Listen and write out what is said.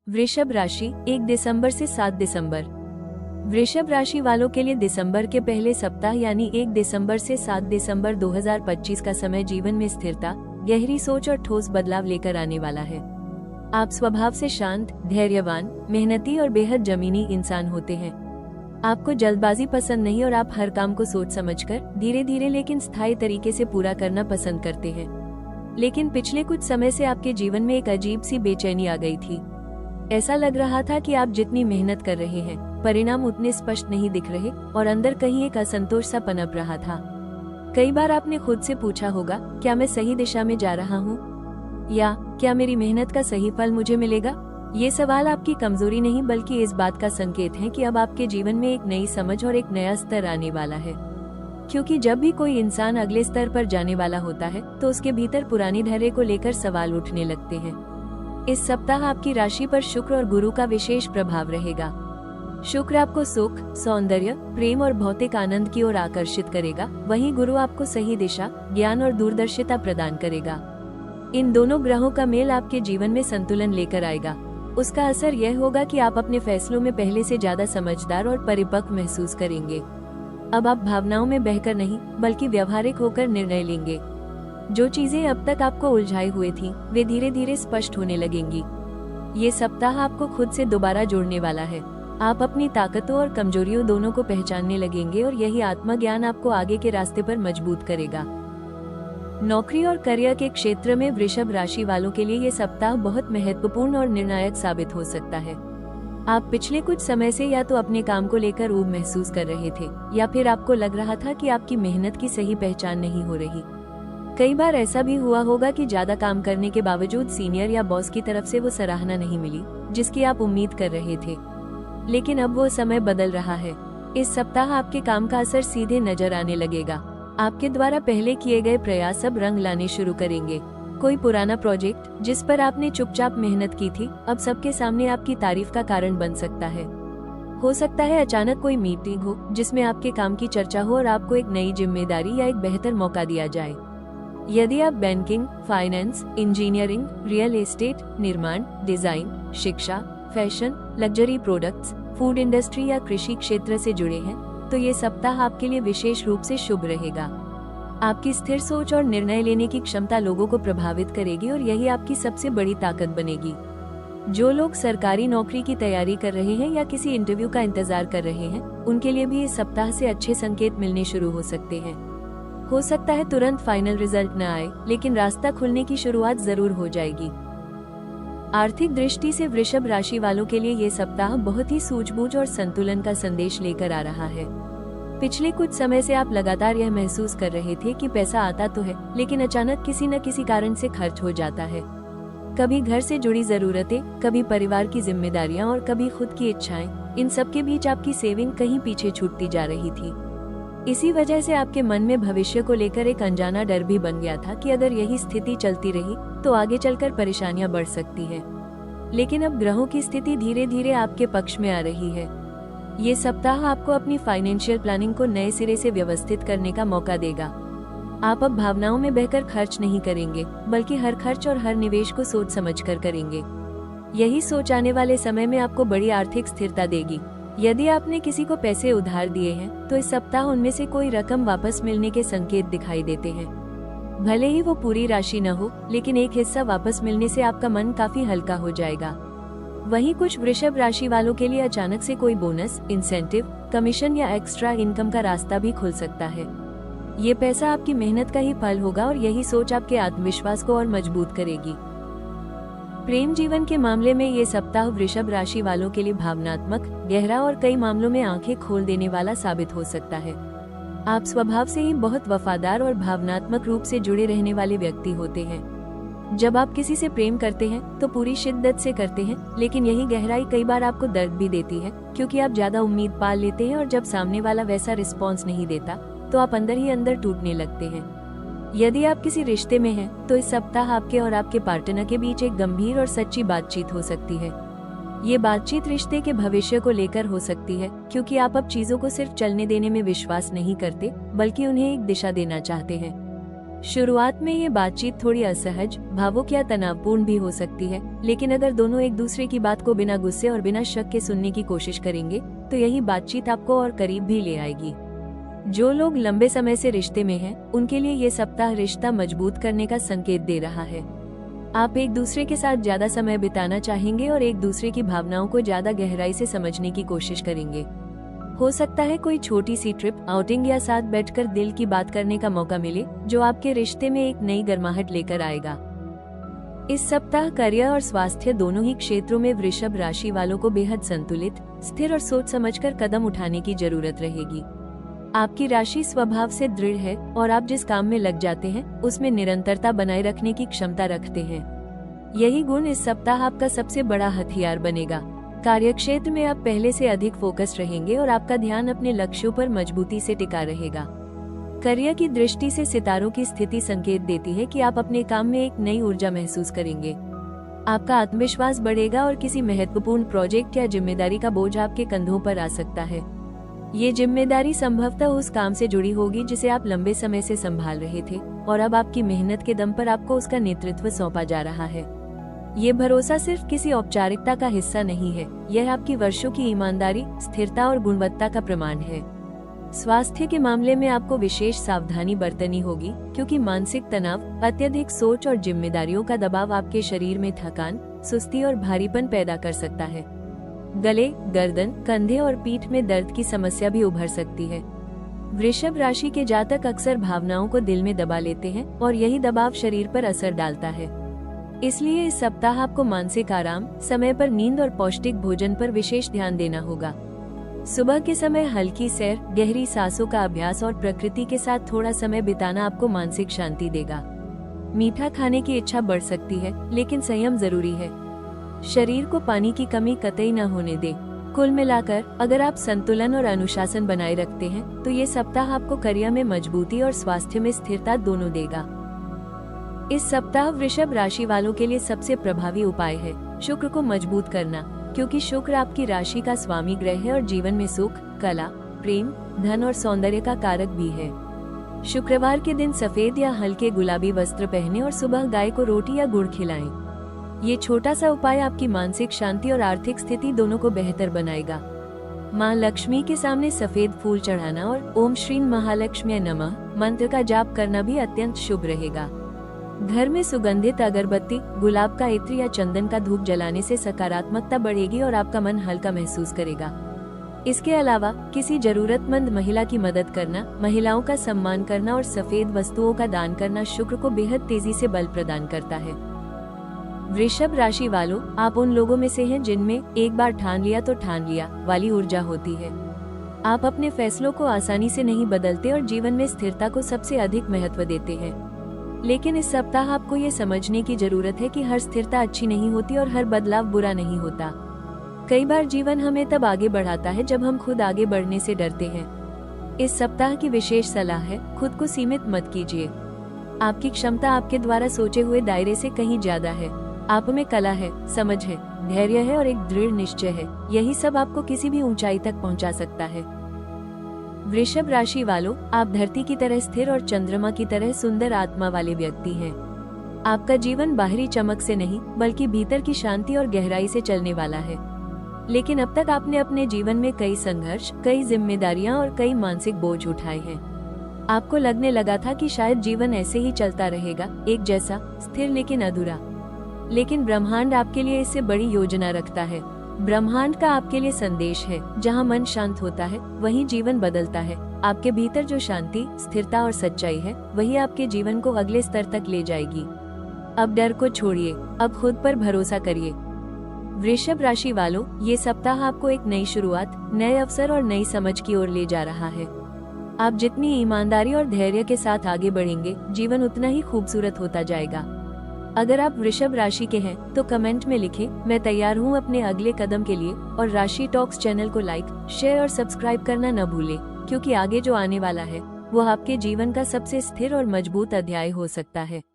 वृषभ राशि 1 दिसंबर से 7 दिसंबर। वृषभ राशि वालों के लिए दिसंबर के पहले सप्ताह यानी 1 दिसंबर से 7 दिसंबर 2025 का समय जीवन में स्थिरता, गहरी सोच और ठोस बदलाव लेकर आने वाला है। आप स्वभाव से शांत, धैर्यवान, मेहनती और बेहद जमीनी इंसान होते हैं। आपको जल्दबाजी पसंद नहीं और आप हर काम को सोच समझकर धीरे धीरे लेकिन स्थायी तरीके से पूरा करना पसंद करते हैं। लेकिन पिछले कुछ समय से आपके जीवन में एक अजीब सी बेचैनी आ गई थी। ऐसा लग रहा था कि आप जितनी मेहनत कर रहे हैं, परिणाम उतने स्पष्ट नहीं दिख रहे और अंदर कहीं एक असंतोष सा पनप रहा था। कई बार आपने खुद से पूछा होगा, क्या मैं सही दिशा में जा रहा हूँ, या क्या मेरी मेहनत का सही फल मुझे मिलेगा? ये सवाल आपकी कमजोरी नहीं बल्कि इस बात का संकेत है कि अब आपके जीवन में एक नई समझ और एक नया स्तर आने वाला है। क्योंकि जब भी कोई इंसान अगले स्तर पर जाने वाला होता है तो उसके भीतर पुरानी धैर्य को लेकर सवाल उठने लगते हैं। इस सप्ताह आपकी राशि पर शुक्र और गुरु का विशेष प्रभाव रहेगा। शुक्र आपको सुख, सौंदर्य, प्रेम और भौतिक आनंद की ओर आकर्षित करेगा, वहीं गुरु आपको सही दिशा, ज्ञान और दूरदर्शिता प्रदान करेगा। इन दोनों ग्रहों का मेल आपके जीवन में संतुलन लेकर आएगा। उसका असर यह होगा कि आप अपने फैसलों में पहले से ज्यादा समझदार और परिपक्व महसूस करेंगे। अब आप भावनाओं में बहकर नहीं बल्कि व्यावहारिक होकर निर्णय लेंगे। जो चीजें अब तक आपको उलझाए हुए थी, वे धीरे धीरे स्पष्ट होने लगेंगी। ये सप्ताह आपको खुद से दोबारा जोड़ने वाला है। आप अपनी ताकतों और कमजोरियों दोनों को पहचानने लगेंगे और यही आत्मज्ञान आपको आगे के रास्ते पर मजबूत करेगा। नौकरी और करियर के क्षेत्र में वृषभ राशि वालों के लिए ये सप्ताह बहुत महत्वपूर्ण और निर्णायक साबित हो सकता है। आप पिछले कुछ समय से या तो अपने काम को लेकर ऊब महसूस कर रहे थे या फिर आपको लग रहा था कि आपकी मेहनत की सही पहचान नहीं हो रही। कई बार ऐसा भी हुआ होगा कि ज्यादा काम करने के बावजूद सीनियर या बॉस की तरफ से वो सराहना नहीं मिली जिसकी आप उम्मीद कर रहे थे। लेकिन अब वो समय बदल रहा है। इस सप्ताह आपके काम का असर सीधे नजर आने लगेगा। आपके द्वारा पहले किए गए प्रयास अब रंग लाने शुरू करेंगे। कोई पुराना प्रोजेक्ट जिस पर आपने चुपचाप मेहनत की थी, अब सबके सामने आपकी तारीफ का कारण बन सकता है। हो सकता है अचानक कोई मीटिंग हो जिसमें आपके काम की चर्चा हो और आपको एक नई जिम्मेदारी या एक बेहतर मौका दिया जाए। यदि आप banking, finance, engineering, real estate, निर्माण, डिजाइन, शिक्षा, fashion, luxury products, food industry या कृषि क्षेत्र से जुड़े हैं, तो ये सप्ताह आपके लिए विशेष रूप से शुभ रहेगा। आपकी स्थिर सोच और निर्णय लेने की क्षमता लोगों को प्रभावित करेगी और यही आपकी सबसे बड़ी ताकत बनेगी। जो लोग सरकारी नौकरी की तैयारी कर रहे हैं या किसी इंटरव्यू का इंतजार कर रहे हैं, उनके लिए भी इस सप्ताह से अच्छे संकेत मिलने शुरू हो सकते हैं। हो सकता है तुरंत फाइनल रिजल्ट न आए, लेकिन रास्ता खुलने की शुरुआत जरूर हो जाएगी। आर्थिक दृष्टि से वृषभ राशि वालों के लिए ये सप्ताह बहुत ही सूझबूझ और संतुलन का संदेश लेकर आ रहा है। पिछले कुछ समय से आप लगातार यह महसूस कर रहे थे कि पैसा आता तो है, लेकिन अचानक किसी न किसी कारण से खर्च हो जाता है। कभी घर से जुड़ी जरूरतें, कभी परिवार की जिम्मेदारियां और कभी खुद की इच्छाएं, इन सब के बीच आपकी सेविंग कहीं पीछे छूटती जा रही थी। इसी वजह से आपके मन में भविष्य को लेकर एक अनजाना डर भी बन गया था कि अगर यही स्थिति चलती रही तो आगे चलकर परेशानियां बढ़ सकती है। लेकिन अब ग्रहों की स्थिति धीरे धीरे आपके पक्ष में आ रही है। ये सप्ताह आपको अपनी फाइनेंशियल प्लानिंग को नए सिरे से व्यवस्थित करने का मौका देगा। आप अब भावनाओं में बहकर खर्च नहीं करेंगे, बल्कि हर खर्च और हर निवेश को सोच समझकर करेंगे। यही सोच आने वाले समय में आपको बड़ी आर्थिक स्थिरता देगी। यदि आपने किसी को पैसे उधार दिए हैं, तो इस सप्ताह उनमें से कोई रकम वापस मिलने के संकेत दिखाई देते हैं। भले ही वो पूरी राशि न हो, लेकिन एक हिस्सा वापस मिलने से आपका मन काफी हल्का हो जाएगा। वहीं कुछ वृषभ राशि वालों के लिए अचानक से कोई बोनस, इंसेंटिव, कमीशन या एक्स्ट्रा इनकम का रास्ता भी खुल सकता है। ये पैसा आपकी मेहनत का ही फल होगा और यही सोच आपके आत्मविश्वास को और मजबूत करेगी। प्रेम जीवन के मामले में ये सप्ताह वृषभ राशि वालों के लिए भावनात्मक, गहरा और कई मामलों में आंखें खोल देने वाला साबित हो सकता है। आप स्वभाव से ही बहुत वफादार और भावनात्मक रूप से जुड़े रहने वाले व्यक्ति होते हैं। जब आप किसी से प्रेम करते हैं तो पूरी शिद्दत से करते हैं, लेकिन यही गहराई कई बार आपको दर्द भी देती है, क्योंकि आप ज्यादा उम्मीद पाल लेते हैं और जब सामने वाला वैसा रिस्पॉन्स नहीं देता तो आप अंदर ही अंदर टूटने लगते हैं। यदि आप किसी रिश्ते में हैं, तो इस सप्ताह आपके और आपके पार्टनर के बीच एक गंभीर और सच्ची बातचीत हो सकती है। ये बातचीत रिश्ते के भविष्य को लेकर हो सकती है, क्योंकि आप अब चीजों को सिर्फ चलने देने में विश्वास नहीं करते, बल्कि उन्हें एक दिशा देना चाहते हैं। शुरुआत में ये बातचीत थोड़ी असहज, भावुक या तनावपूर्ण भी हो सकती है, लेकिन अगर दोनों एक दूसरे की बात को बिना गुस्से और बिना शक के सुनने की कोशिश करेंगे तो यही बातचीत आपको और करीब भी ले आएगी। जो लोग लंबे समय से रिश्ते में हैं, उनके लिए ये सप्ताह रिश्ता मजबूत करने का संकेत दे रहा है। आप एक दूसरे के साथ ज्यादा समय बिताना चाहेंगे और एक दूसरे की भावनाओं को ज्यादा गहराई से समझने की कोशिश करेंगे। हो सकता है कोई छोटी सी ट्रिप, आउटिंग या साथ बैठकर दिल की बात करने का मौका मिले, जो आपके रिश्ते में एक नई गर्माहट लेकर आएगा। इस सप्ताह करियर और स्वास्थ्य दोनों ही क्षेत्रों में वृषभ राशि वालों को बेहद संतुलित, स्थिर और सोच समझकर कदम उठाने की जरूरत रहेगी। आपकी राशि स्वभाव से दृढ़ है और आप जिस काम में लग जाते हैं उसमें निरंतरता बनाए रखने की क्षमता रखते हैं। यही गुण इस सप्ताह आपका सबसे बड़ा हथियार बनेगा। कार्यक्षेत्र में आप पहले से अधिक फोकस्ड रहेंगे और आपका ध्यान अपने लक्ष्यों पर मजबूती से टिका रहेगा। करियर की दृष्टि से सितारों की स्थिति संकेत देती है कि आप अपने काम में एक नई ऊर्जा महसूस करेंगे। आपका आत्मविश्वास बढ़ेगा और किसी महत्वपूर्ण प्रोजेक्ट या जिम्मेदारी का बोझ आपके कंधों पर आ सकता है। ये जिम्मेदारी संभवतः उस काम से जुड़ी होगी जिसे आप लंबे समय से संभाल रहे थे और अब आपकी मेहनत के दम पर आपको उसका नेतृत्व सौंपा जा रहा है। ये भरोसा सिर्फ किसी औपचारिकता का हिस्सा नहीं है, यह आपकी वर्षों की ईमानदारी, स्थिरता और गुणवत्ता का प्रमाण है। स्वास्थ्य के मामले में आपको विशेष सावधानी बरतनी होगी, क्योंकि मानसिक तनाव, अत्यधिक सोच और जिम्मेदारियों का दबाव आपके शरीर में थकान, सुस्ती और भारीपन पैदा कर सकता है। गले, गर्दन, कंधे और पीठ में दर्द की समस्या भी उभर सकती है। वृषभ राशि के जातक अक्सर भावनाओं को दिल में दबा लेते हैं और यही दबाव शरीर पर असर डालता है। इसलिए इस सप्ताह आपको मानसिक आराम, समय पर नींद और पौष्टिक भोजन पर विशेष ध्यान देना होगा। सुबह के समय हल्की सैर, गहरी सांसों का अभ्यास और प्रकृति के साथ थोड़ा समय बिताना आपको मानसिक शांति देगा। मीठा खाने की इच्छा बढ़ सकती है, लेकिन संयम जरूरी है। शरीर को पानी की कमी कतई न होने दे। कुल मिलाकर अगर आप संतुलन और अनुशासन बनाए रखते हैं तो ये सप्ताह आपको करियर में मजबूती और स्वास्थ्य में स्थिरता दोनों देगा। इस सप्ताह वृषभ राशि वालों के लिए सबसे प्रभावी उपाय है शुक्र को मजबूत करना, क्योंकि शुक्र आपकी राशि का स्वामी ग्रह है और जीवन में सुख, कला, प्रेम, धन और सौंदर्य का कारक भी है। शुक्रवार के दिन सफेद या हल्के गुलाबी वस्त्र पहने और सुबह गाय को रोटी या गुड़ खिलाएं। ये छोटा सा उपाय आपकी मानसिक शांति और आर्थिक स्थिति दोनों को बेहतर बनाएगा। माँ लक्ष्मी के सामने सफेद फूल चढ़ाना और ओम श्री महालक्ष्मी नमः मंत्र का जाप करना भी अत्यंत शुभ रहेगा। घर में सुगंधित अगरबत्ती, गुलाब का इत्र या चंदन का धूप जलाने से सकारात्मकता बढ़ेगी और आपका मन हल्का महसूस करेगा। इसके अलावा किसी जरूरतमंद महिला की मदद करना, महिलाओं का सम्मान करना और सफेद वस्तुओं का दान करना शुक्र को बेहद तेजी से बल प्रदान करता है। वृषभ राशि वालों, आप उन लोगों में से हैं जिनमें एक बार ठान लिया तो ठान लिया वाली ऊर्जा होती है। आप अपने फैसलों को आसानी से नहीं बदलते और जीवन में स्थिरता को सबसे अधिक महत्व देते हैं। लेकिन इस सप्ताह आपको ये समझने की जरूरत है कि हर स्थिरता अच्छी नहीं होती और हर बदलाव बुरा नहीं होता। कई बार जीवन हमें तब आगे बढ़ाता है जब हम खुद आगे बढ़ने से डरते हैं। इस सप्ताह की विशेष सलाह है, खुद को सीमित मत कीजिए। आपकी क्षमता आपके द्वारा सोचे हुए दायरे से कहीं ज्यादा है। आप में कला है, समझ है, धैर्य है और एक दृढ़ निश्चय है। यही सब आपको किसी भी ऊंचाई तक पहुंचा सकता है। वृषभ राशि वालों, आप धरती की तरह स्थिर और चंद्रमा की तरह सुंदर आत्मा वाले व्यक्ति हैं। आपका जीवन बाहरी चमक से नहीं, बल्कि भीतर की शांति और गहराई से चलने वाला है। लेकिन अब तक आपने अपने जीवन में कई संघर्ष, कई जिम्मेदारियां और कई मानसिक बोझ उठाए हैं। आपको लगने लगा था कि शायद जीवन ऐसे ही चलता रहेगा, एक जैसा, स्थिर लेकिन अधूरा। लेकिन ब्रह्मांड आपके लिए इससे बड़ी योजना रखता है। ब्रह्मांड का आपके लिए संदेश है, जहां मन शांत होता है वहीं जीवन बदलता है। आपके भीतर जो शांति, स्थिरता और सच्चाई है, वही आपके जीवन को अगले स्तर तक ले जाएगी। अब डर को छोड़िए, अब खुद पर भरोसा करिए। वृषभ राशि वालों, ये सप्ताह आपको एक नई शुरुआत, नए अवसर और नई समझ की ओर ले जा रहा है। आप जितनी ईमानदारी और धैर्य के साथ आगे बढ़ेंगे, जीवन उतना ही खूबसूरत होता जाएगा। अगर आप वृषभ राशि के हैं तो कमेंट में लिखें, मैं तैयार हूं अपने अगले कदम के लिए। और राशि टॉक्स चैनल को लाइक, शेयर और सब्सक्राइब करना न भूलें, क्योंकि आगे जो आने वाला है वो आपके जीवन का सबसे स्थिर और मजबूत अध्याय हो सकता है।